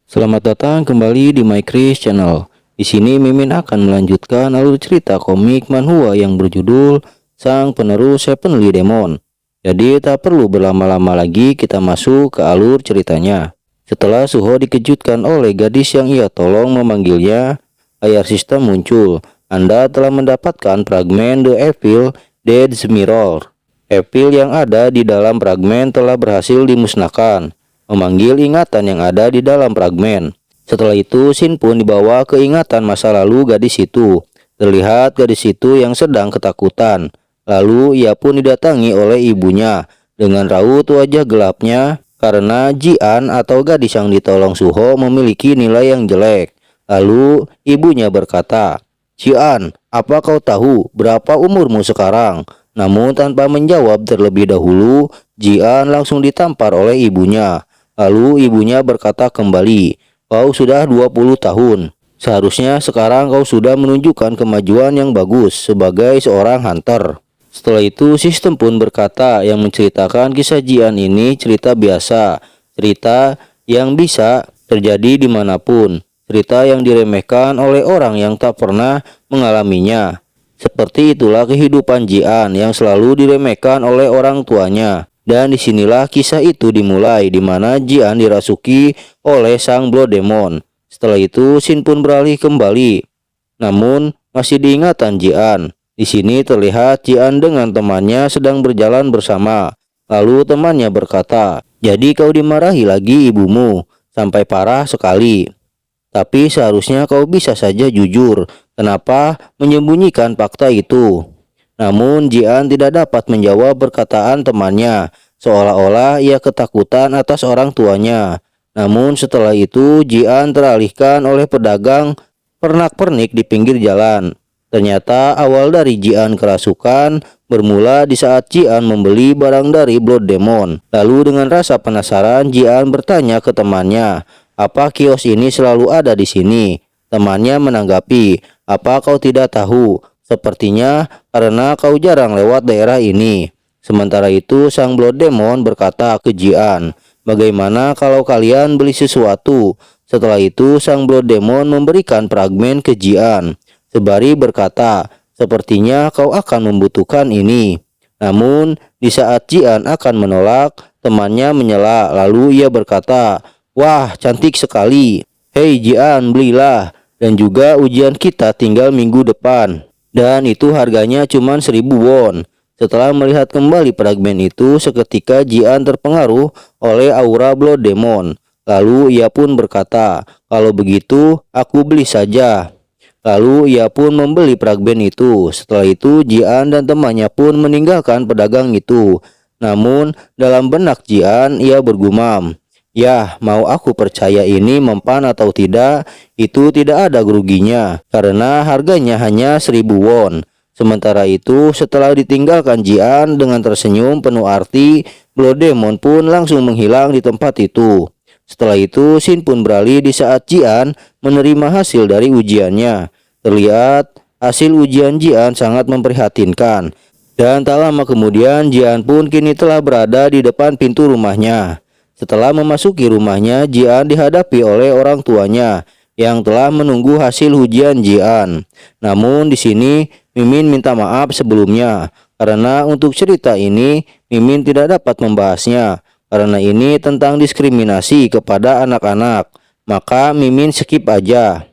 Selamat datang kembali di My Chris Channel. Di sini Mimin akan melanjutkan alur cerita komik manhwa yang berjudul Sang Penerus Heavenly Demon. Jadi tak perlu berlama-lama lagi, kita masuk ke alur ceritanya. Setelah Suho dikejutkan oleh gadis yang ia tolong memanggilnya, layar sistem muncul. Anda telah mendapatkan fragmen The Evil Dead's Mirror. Evil yang ada di dalam fragmen telah berhasil dimusnahkan, memanggil ingatan yang ada di dalam fragmen. Setelah itu, Shin pun dibawa ke ingatan masa lalu gadis itu. Terlihat gadis itu yang sedang ketakutan. Lalu ia pun didatangi oleh ibunya dengan raut wajah gelapnya karena Jian atau gadis yang ditolong Suho memiliki nilai yang jelek. Lalu ibunya berkata, "Jian, apa kau tahu berapa umurmu sekarang?" Namun tanpa menjawab terlebih dahulu, Jian langsung ditampar oleh ibunya. Lalu ibunya berkata kembali, "Kau sudah 20 tahun. Seharusnya sekarang kau sudah menunjukkan kemajuan yang bagus sebagai seorang hunter." Setelah itu sistem pun berkata yang menceritakan kisah Jian ini cerita biasa, cerita yang bisa terjadi dimanapun, cerita yang diremehkan oleh orang yang tak pernah mengalaminya. Seperti itulah kehidupan Jian yang selalu diremehkan oleh orang tuanya. Dan disinilah kisah itu dimulai, di mana Jian dirasuki oleh sang Blood Demon. Setelah itu Shin pun beralih kembali, namun masih diingatan Jian. Di sini terlihat Jian dengan temannya sedang berjalan bersama. Lalu temannya berkata, "Jadi kau dimarahi lagi ibumu sampai parah sekali. Tapi seharusnya kau bisa saja jujur. Kenapa menyembunyikan fakta itu?" Namun Jian tidak dapat menjawab perkataan temannya, seolah-olah ia ketakutan atas orang tuanya. Namun setelah itu Jian teralihkan oleh pedagang pernak-pernik di pinggir jalan. Ternyata awal dari Jian kerasukan bermula di saat Jian membeli barang dari Blood Demon. Lalu dengan rasa penasaran Jian bertanya ke temannya, "Apa kios ini selalu ada di sini?" Temannya menanggapi, "Apa kau tidak tahu? Sepertinya karena kau jarang lewat daerah ini." Sementara itu sang Blood Demon berkata ke Jian, "Bagaimana kalau kalian beli sesuatu?" Setelah itu sang Blood Demon memberikan fragmen ke Jian, sembari berkata, "Sepertinya kau akan membutuhkan ini." Namun di saat Jian akan menolak, temannya menyela. Lalu ia berkata, "Wah, cantik sekali. Hei Jian, belilah. Dan juga ujian kita tinggal minggu depan. Dan itu harganya cuma 1000 won." Setelah melihat kembali fragmen itu, seketika Jian terpengaruh oleh aura Blood Demon. Lalu ia pun berkata, "Kalau begitu, aku beli saja." Lalu ia pun membeli fragmen itu. Setelah itu Jian dan temannya pun meninggalkan pedagang itu. Namun dalam benak Jian ia bergumam, "Yah, mau aku percaya ini mempan atau tidak, itu tidak ada geruginya, karena harganya hanya 1000 won." Sementara itu, setelah ditinggalkan Jian dengan tersenyum penuh arti, Blood Demon pun langsung menghilang di tempat itu. Setelah itu, Shin pun beralih di saat Jian menerima hasil dari ujiannya. Terlihat hasil ujian Jian sangat memprihatinkan. Dan tak lama kemudian, Jian pun kini telah berada di depan pintu rumahnya. Setelah memasuki rumahnya, Jian dihadapi oleh orang tuanya yang telah menunggu hasil ujian Jian. Namun di sini Mimin minta maaf sebelumnya karena untuk cerita ini Mimin tidak dapat membahasnya karena ini tentang diskriminasi kepada anak-anak. Maka Mimin skip aja.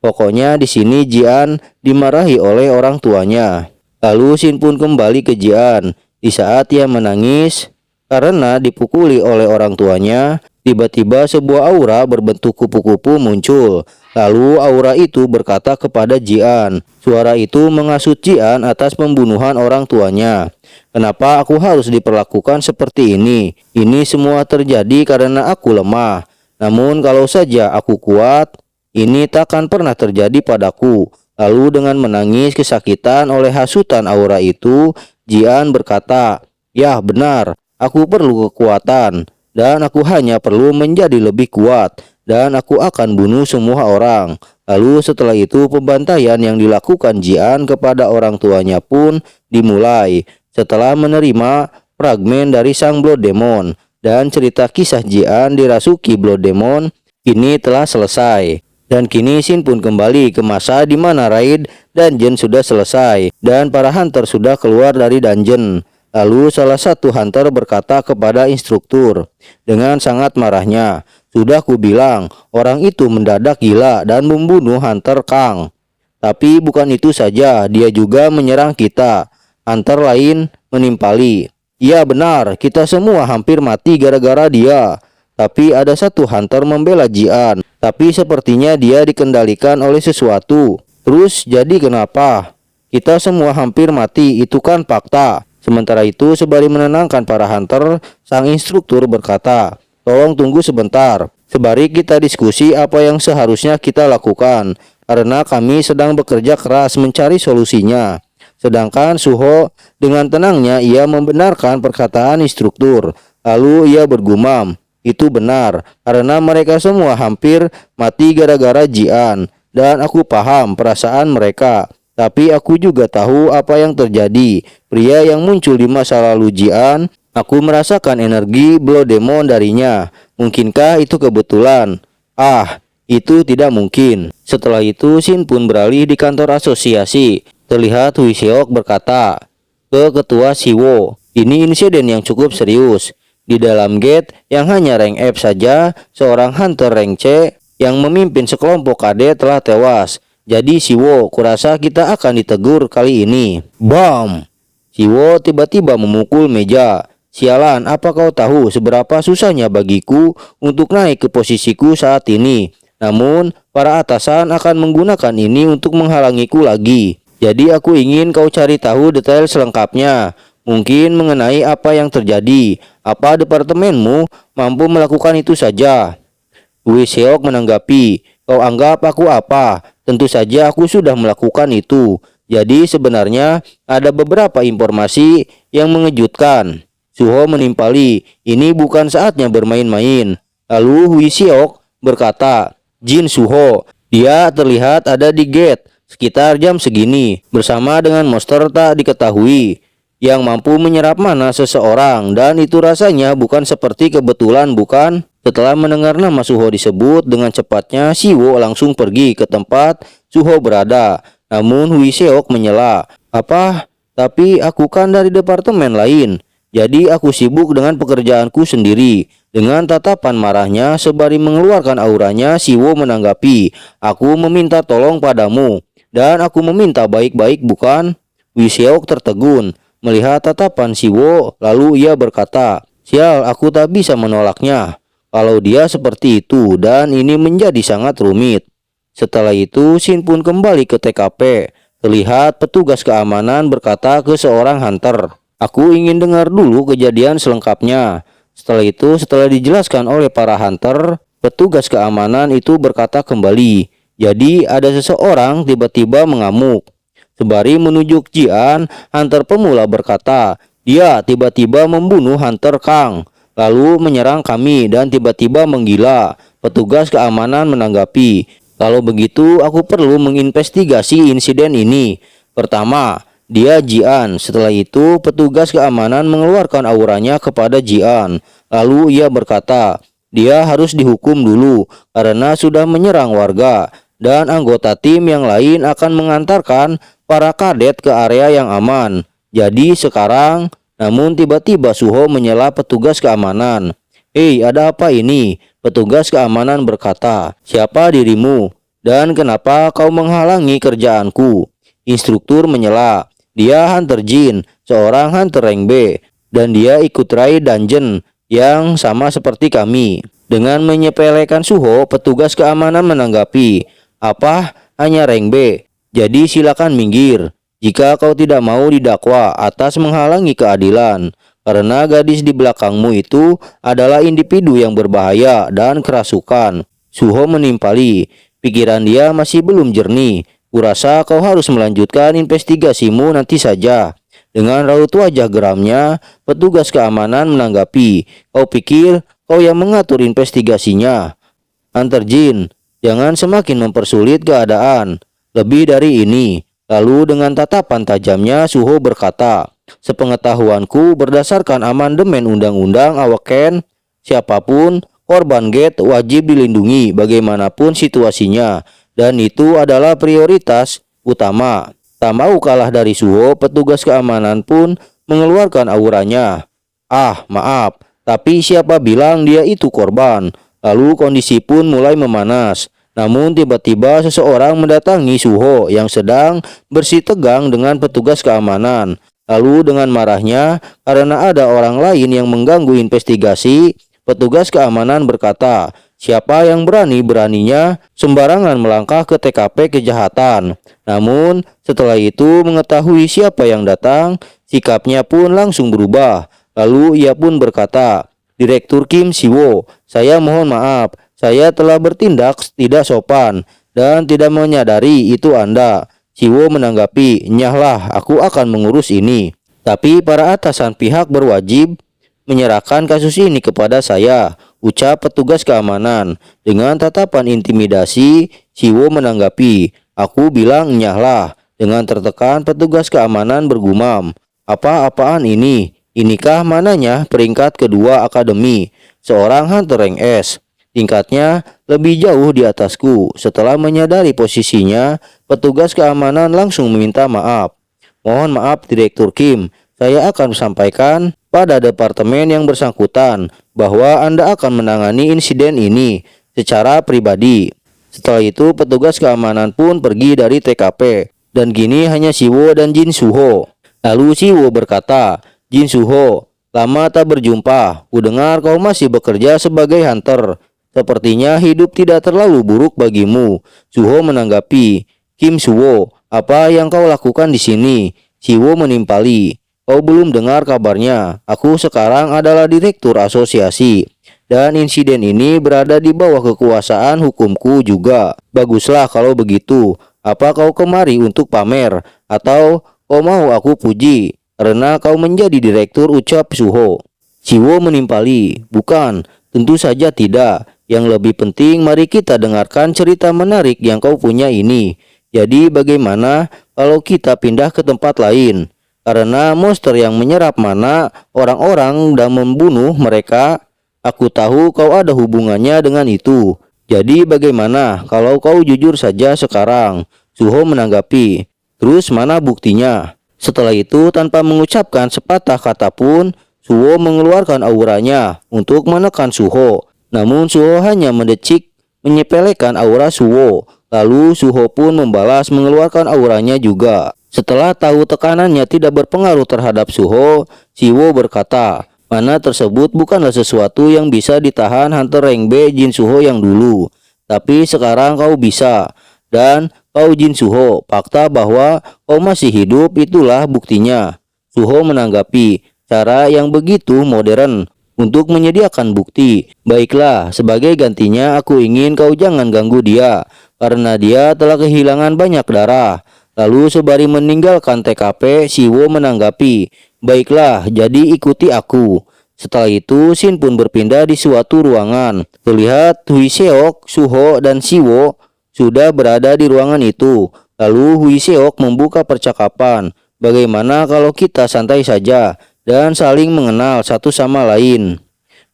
Pokoknya di sini Jian dimarahi oleh orang tuanya. Lalu Shin pun kembali ke Jian. Di saat ia menangis karena dipukuli oleh orang tuanya, tiba-tiba sebuah aura berbentuk kupu-kupu muncul. Lalu aura itu berkata kepada Jian. Suara itu menghasut Jian atas pembunuhan orang tuanya. "Kenapa aku harus diperlakukan seperti ini? Ini semua terjadi karena aku lemah. Namun kalau saja aku kuat, ini takkan pernah terjadi padaku." Lalu dengan menangis kesakitan oleh hasutan aura itu, Jian berkata, "Yah benar, aku perlu kekuatan. Dan aku hanya perlu menjadi lebih kuat. Dan aku akan bunuh semua orang." Lalu setelah itu pembantaian yang dilakukan Jian kepada orang tuanya pun dimulai. Setelah menerima fragmen dari sang Blood Demon dan cerita kisah Jian dirasuki Blood Demon, kini telah selesai. Dan kini Shin pun kembali ke masa di mana raid dungeon sudah selesai dan para hunter sudah keluar dari dungeon. Lalu salah satu hunter berkata kepada instruktur dengan sangat marahnya, "Sudah kubilang, orang itu mendadak gila dan membunuh hunter Kang. Tapi bukan itu saja, dia juga menyerang kita." Hunter lain menimpali, "Iya benar, kita semua hampir mati gara-gara dia. Tapi ada satu hunter membela Jian, tapi sepertinya dia dikendalikan oleh sesuatu. Terus jadi kenapa? Kita semua hampir mati, itu kan fakta." Sementara itu, sembari menenangkan para hunter, sang instruktur berkata, "Tolong tunggu sebentar, sembari kita diskusi apa yang seharusnya kita lakukan, karena kami sedang bekerja keras mencari solusinya." Sedangkan Suho dengan tenangnya ia membenarkan perkataan instruktur. Lalu ia bergumam, "Itu benar, karena mereka semua hampir mati gara-gara Jian, dan aku paham perasaan mereka. Tapi aku juga tahu apa yang terjadi. Pria yang muncul di masa lalu Jian, aku merasakan energi Blood Demon darinya. Mungkinkah itu kebetulan? Ah, itu tidak mungkin." Setelah itu Shin pun beralih di kantor asosiasi. Terlihat Hui Seok berkata ke ketua Siwo, "Ini insiden yang cukup serius. Di dalam gate yang hanya rank F saja, seorang hunter rank C yang memimpin sekelompok KD telah tewas. Jadi Siwo, kurasa kita akan ditegur kali ini." Bam! Siwo tiba-tiba memukul meja. "Sialan, apa kau tahu seberapa susahnya bagiku untuk naik ke posisiku saat ini? Namun, para atasan akan menggunakan ini untuk menghalangiku lagi. Jadi aku ingin kau cari tahu detail selengkapnya. Mungkin mengenai apa yang terjadi. Apa departemenmu mampu melakukan itu saja?" Hui Seok menanggapi, "Kau anggap aku apa? Tentu saja aku sudah melakukan itu. Jadi sebenarnya ada beberapa informasi yang mengejutkan." Suho menimpali, "Ini bukan saatnya bermain-main." Lalu Hui Seok berkata, "Jin Suho, dia terlihat ada di gate sekitar jam segini bersama dengan monster tak diketahui yang mampu menyerap mana seseorang, dan itu rasanya bukan seperti kebetulan, bukan?" Setelah mendengar nama Suho disebut, dengan cepatnya Siwo langsung pergi ke tempat Suho berada. Namun Hui Seok menyela, "Apa? Tapi aku kan dari departemen lain. Jadi aku sibuk dengan pekerjaanku sendiri." Dengan tatapan marahnya sembari mengeluarkan auranya, Siwo menanggapi, "Aku meminta tolong padamu, dan aku meminta baik-baik, bukan?" Hui Seok tertegun melihat tatapan Siwo, lalu ia berkata, "Sial, aku tak bisa menolaknya kalau dia seperti itu, dan ini menjadi sangat rumit." Setelah itu Shin pun kembali ke TKP. Terlihat petugas keamanan berkata ke seorang hunter, "Aku ingin dengar dulu kejadian selengkapnya." Setelah itu, setelah dijelaskan oleh para hunter, petugas keamanan itu berkata kembali, "Jadi ada seseorang tiba-tiba mengamuk." Sembari menunjuk Jian, hunter pemula berkata, "Dia tiba-tiba membunuh hunter Kang, lalu menyerang kami dan tiba-tiba menggila." Petugas keamanan menanggapi, "Kalau begitu aku perlu menginvestigasi insiden ini. Pertama, dia Jian." Setelah itu petugas keamanan mengeluarkan auranya kepada Jian. Lalu ia berkata, "Dia harus dihukum dulu karena sudah menyerang warga, dan anggota tim yang lain akan mengantarkan para kadet ke area yang aman. Jadi sekarang." Namun tiba-tiba Suho menyela petugas keamanan. "Hei, ada apa ini?" Petugas keamanan berkata, "Siapa dirimu? Dan kenapa kau menghalangi kerjaanku?" Instruktur menyela, "Dia Hunter Jin, seorang hunter rank B, dan dia ikut raid dungeon yang sama seperti kami." Dengan menyepelekan Suho, petugas keamanan menanggapi, "Apa? Hanya rank B? Jadi silakan minggir jika kau tidak mau didakwa atas menghalangi keadilan. Karena gadis di belakangmu itu adalah individu yang berbahaya dan kerasukan." Suho menimpali, "Pikiran dia masih belum jernih. Kurasa kau harus melanjutkan investigasimu nanti saja." Dengan raut wajah geramnya, petugas keamanan menanggapi, "Kau pikir kau yang mengatur investigasinya? Hunter Jin, jangan semakin mempersulit keadaan. Lebih dari ini." Lalu dengan tatapan tajamnya Suho berkata, "Sepengetahuanku berdasarkan amandemen undang-undang Awaken, siapapun korban gate wajib dilindungi bagaimanapun situasinya, dan itu adalah prioritas utama. Tak mau kalah dari Suho, petugas keamanan pun mengeluarkan auranya. Ah, maaf, tapi siapa bilang dia itu korban? Lalu kondisi pun mulai memanas. Namun tiba-tiba seseorang mendatangi Suho yang sedang bersitegang dengan petugas keamanan. Lalu dengan marahnya karena ada orang lain yang mengganggu investigasi, petugas keamanan berkata, "Siapa yang berani-beraninya sembarangan melangkah ke TKP kejahatan?" Namun setelah itu mengetahui siapa yang datang, sikapnya pun langsung berubah. Lalu ia pun berkata, "Direktur Kim Siwo, saya mohon maaf, saya telah bertindak tidak sopan dan tidak menyadari itu Anda." Siwo menanggapi, "Nyahlah, aku akan mengurus ini. Tapi para atasan pihak berwajib menyerahkan kasus ini kepada saya," ucap petugas keamanan. Dengan tatapan intimidasi, Siwo menanggapi, "Aku bilang nyahlah." Dengan tertekan, petugas keamanan bergumam, "Apa-apaan ini? Inikah mananya peringkat kedua akademi, seorang hunter rank S. Tingkatnya lebih jauh di atasku." Setelah menyadari posisinya, petugas keamanan langsung meminta maaf. "Mohon maaf Direktur Kim, saya akan sampaikan pada departemen yang bersangkutan bahwa Anda akan menangani insiden ini secara pribadi." Setelah itu petugas keamanan pun pergi dari TKP, dan kini hanya Siwo dan Jin Suho. Lalu Siwo berkata, "Jin Suho, lama tak berjumpa. Kudengar kau masih bekerja sebagai hunter. Sepertinya hidup tidak terlalu buruk bagimu." Suho menanggapi, "Kim Suwo, apa yang kau lakukan di sini?" Siwo menimpali, "Kau belum dengar kabarnya. Aku sekarang adalah direktur asosiasi, dan insiden ini berada di bawah kekuasaan hukumku juga. Baguslah kalau begitu. Apa kau kemari untuk pamer, atau kau mau aku puji karena kau menjadi direktur?" ucap Suho. Siwo menimpali, "Bukan, tentu saja tidak. Yang lebih penting, mari kita dengarkan cerita menarik yang kau punya ini. Jadi bagaimana kalau kita pindah ke tempat lain? Karena monster yang menyerap mana orang-orang dan membunuh mereka, aku tahu kau ada hubungannya dengan itu. Jadi bagaimana kalau kau jujur saja sekarang?" Suho menanggapi, "Terus mana buktinya?" Setelah itu tanpa mengucapkan sepatah kata pun, Suho mengeluarkan auranya untuk menekan Suho. Namun Suho hanya mendecik menyepelekan aura Suho. Lalu Suho pun membalas mengeluarkan auranya juga. Setelah tahu tekanannya tidak berpengaruh terhadap Suho, Siwo berkata, "Mana tersebut bukanlah sesuatu yang bisa ditahan hunter rank B Jin Suho yang dulu. Tapi sekarang kau bisa. Dan kau Jin Suho, fakta bahwa kau masih hidup itulah buktinya." Suho menanggapi, "Cara yang begitu modern untuk menyediakan bukti. Baiklah, sebagai gantinya aku ingin kau jangan ganggu dia, karena dia telah kehilangan banyak darah." Lalu sembari meninggalkan TKP, Siwo menanggapi, "Baiklah, jadi ikuti aku." Setelah itu, Shin pun berpindah di suatu ruangan. Terlihat Hui Seok, Suho, dan Siwo sudah berada di ruangan itu. Lalu Hui Seok membuka percakapan, "Bagaimana kalau kita santai saja dan saling mengenal satu sama lain?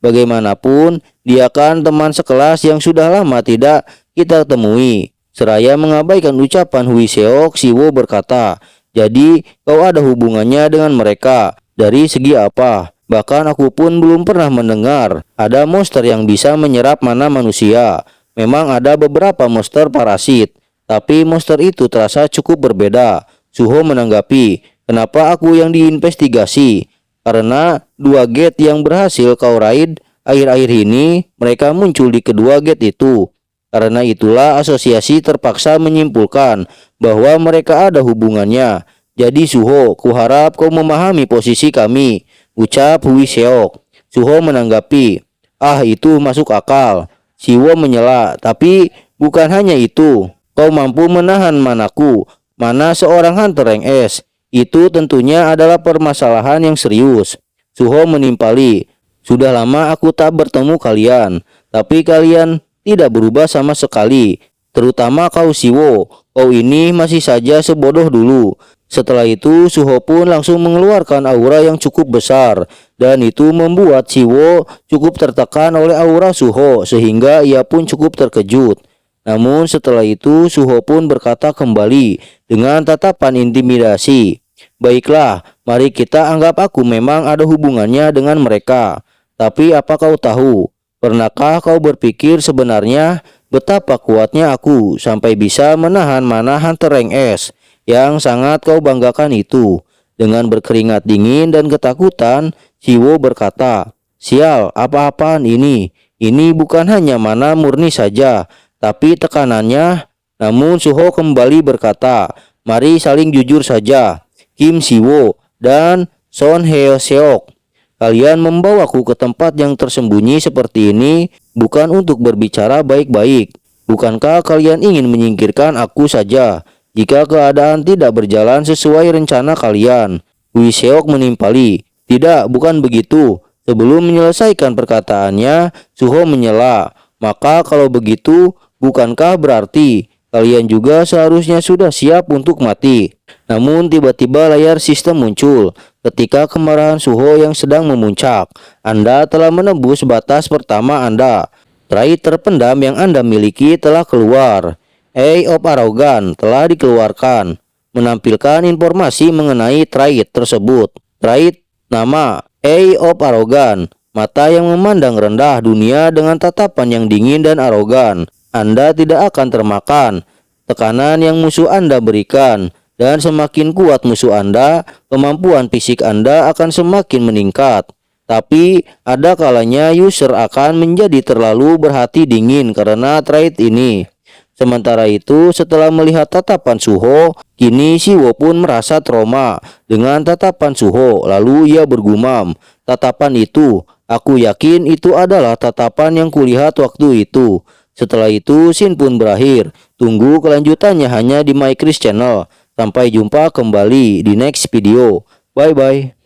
Bagaimanapun, dia kan teman sekelas yang sudah lama tidak kita temui." Seraya mengabaikan ucapan Hui Seok, Siwo berkata, "Jadi kau ada hubungannya dengan mereka? Dari segi apa? Bahkan aku pun belum pernah mendengar ada monster yang bisa menyerap mana manusia. Memang ada beberapa monster parasit, tapi monster itu terasa cukup berbeda." Suho menanggapi, "Kenapa aku yang diinvestigasi? Karena 2 gate yang berhasil kau raid akhir-akhir ini, mereka muncul di kedua gate itu. Karena itulah asosiasi terpaksa menyimpulkan bahwa mereka ada hubungannya. Jadi Suho, kuharap kau memahami posisi kami," ucap Hui Seok. Suho menanggapi, "Ah, itu masuk akal." Siwo menyela, "Tapi bukan hanya itu. Kau mampu menahan manaku, mana seorang hunter rank S. Itu tentunya adalah permasalahan yang serius." Suho menimpali, "Sudah lama aku tak bertemu kalian, tapi kalian tidak berubah sama sekali. Terutama kau Siwo, kau ini masih saja sebodoh dulu." Setelah itu Suho pun langsung mengeluarkan aura yang cukup besar, dan itu membuat Siwo cukup tertekan oleh aura Suho sehingga ia pun cukup terkejut. Namun setelah itu Suho pun berkata kembali dengan tatapan intimidasi, "Baiklah, mari kita anggap aku memang ada hubungannya dengan mereka. Tapi apa kau tahu? Pernahkah kau berpikir sebenarnya betapa kuatnya aku sampai bisa menahan mana Hunter rank S yang sangat kau banggakan itu?" Dengan berkeringat dingin dan ketakutan, Siwo berkata, "Sial, apa-apaan ini? Ini bukan hanya mana murni saja, tapi tekanannya." Namun Suho kembali berkata, "Mari saling jujur saja, Kim Siwo dan Son Heo Seok. Kalian membawaku ke tempat yang tersembunyi seperti ini bukan untuk berbicara baik-baik. Bukankah kalian ingin menyingkirkan aku saja jika keadaan tidak berjalan sesuai rencana kalian?" Wi Seok menimpali, "Tidak, bukan begitu." Sebelum menyelesaikan perkataannya, Suho menyela, "Maka kalau begitu, bukankah berarti kalian juga seharusnya sudah siap untuk mati?" Namun tiba-tiba layar sistem muncul. Ketika kemarahan Suho yang sedang memuncak, Anda telah menembus batas pertama Anda. Trait terpendam yang Anda miliki telah keluar. Eye of Arrogance telah dikeluarkan, menampilkan informasi mengenai trait tersebut. Trait nama Eye of Arrogance, mata yang memandang rendah dunia dengan tatapan yang dingin dan arogan. Anda tidak akan termakan tekanan yang musuh Anda berikan, dan semakin kuat musuh Anda, kemampuan fisik Anda akan semakin meningkat. Tapi ada kalanya user akan menjadi terlalu berhati dingin karena trait ini. Sementara itu, setelah melihat tatapan Suho, kini Siwo pun merasa trauma dengan tatapan Suho. Lalu ia bergumam, "Tatapan itu, aku yakin itu adalah tatapan yang kulihat waktu itu." Setelah itu, scene pun berakhir. Tunggu kelanjutannya hanya di My Chris Channel. Sampai jumpa kembali di next video. Bye bye.